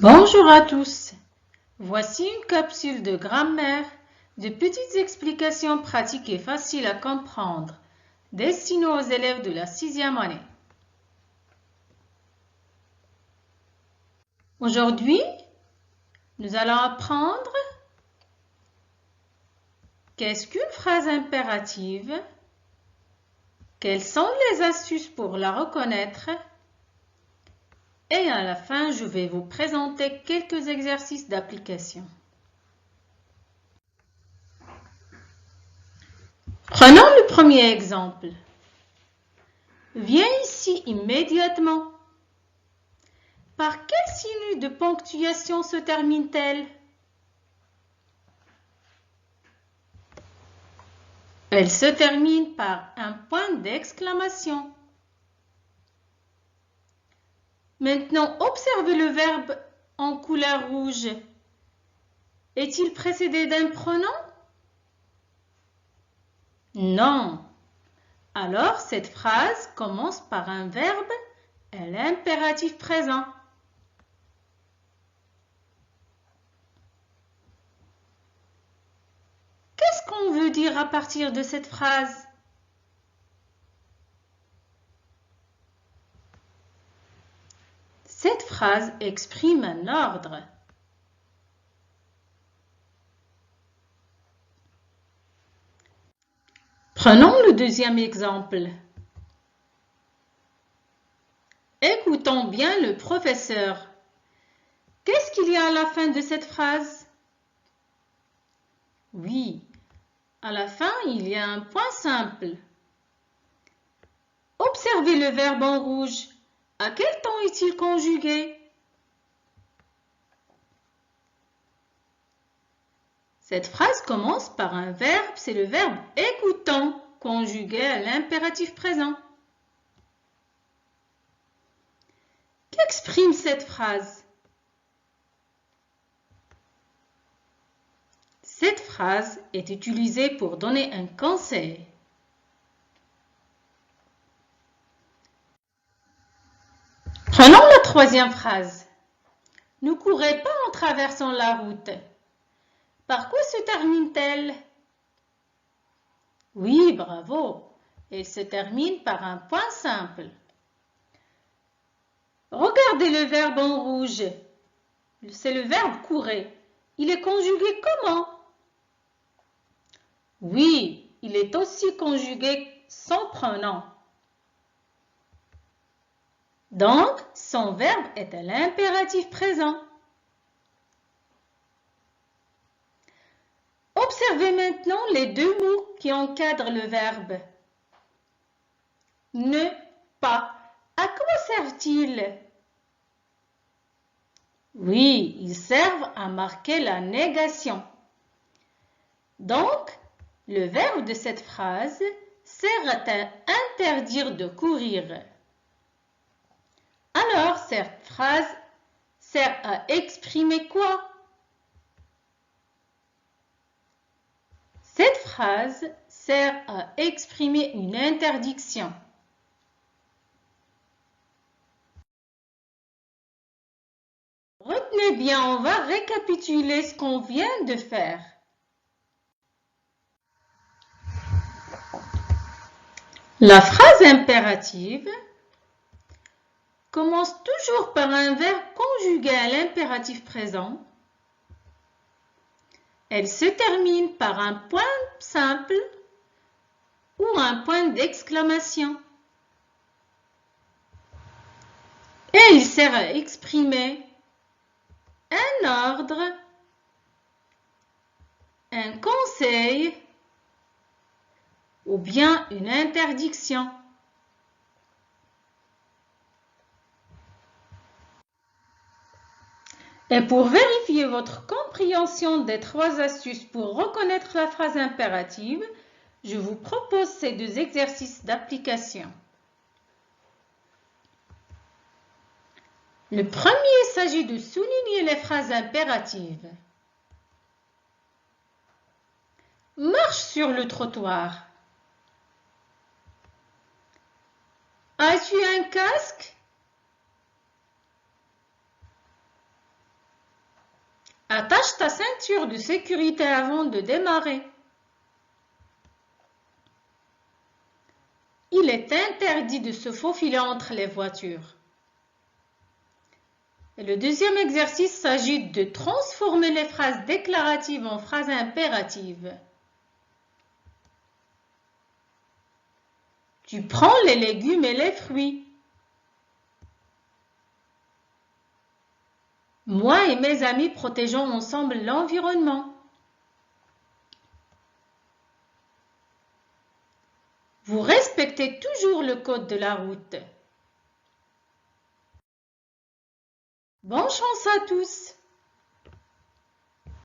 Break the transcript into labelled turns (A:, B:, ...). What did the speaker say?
A: Bonjour à tous. Voici une capsule de grammaire, de petites explications pratiques et faciles à comprendre, destinées aux élèves de la 6e année. Aujourd'hui, nous allons apprendre qu'est-ce qu'une phrase impérative, quelles sont les astuces pour la reconnaître, et à la fin, je vais vous présenter quelques exercices d'application. Prenons le premier exemple. Viens ici immédiatement. Par quel signe de ponctuation se termine-t-elle? Elle se termine par un point d'exclamation. Maintenant, observez le verbe en couleur rouge. Est-il précédé d'un pronom? Non. Alors, cette phrase commence par un verbe à l'impératif présent. Qu'est-ce qu'on veut dire à partir de cette phrase? Cette phrase exprime un ordre. Prenons le deuxième exemple. Écoutons bien le professeur. Qu'est-ce qu'il y a à la fin de cette phrase? Oui, à la fin, il y a un point simple. Observez le verbe en rouge. À quel temps est-il conjugué? Cette phrase commence par un verbe, c'est le verbe écoutant, conjugué à l'impératif présent. Qu'exprime cette phrase? Cette phrase est utilisée pour donner un conseil. Prenons la troisième phrase. Ne courez pas en traversant la route. Par quoi se termine-t-elle? Oui, bravo. Elle se termine par un point simple. Regardez le verbe en rouge. C'est le verbe courir. Il est conjugué comment? Oui, il est aussi conjugué sans pronom. Donc, son verbe est à l'impératif présent. Observez maintenant les deux mots qui encadrent le verbe. Ne pas. À quoi servent-ils? Oui, ils servent à marquer la négation. Donc, le verbe de cette phrase sert à interdire de courir. Alors, cette phrase sert à exprimer quoi? Cette phrase sert à exprimer une interdiction. Retenez bien, on va récapituler ce qu'on vient de faire. La phrase impérative commence toujours par un verbe conjugué à l'impératif présent. Elle se termine par un point simple ou un point d'exclamation. Et il sert à exprimer un ordre, un conseil ou bien une interdiction. Et pour vérifier votre compréhension des 3 astuces pour reconnaître la phrase impérative, je vous propose ces 2 exercices d'application. Le premier s'agit de souligner les phrases impératives. Marche sur le trottoir. As-tu un casque? ta ceinture de sécurité avant de démarrer. Il est interdit de se faufiler entre les voitures. Et le deuxième exercice s'agit de transformer les phrases déclaratives en phrases impératives. Tu prends les légumes et les fruits. Moi et mes amis protégeons ensemble l'environnement. Vous respectez toujours le code de la route. Bonne chance à tous!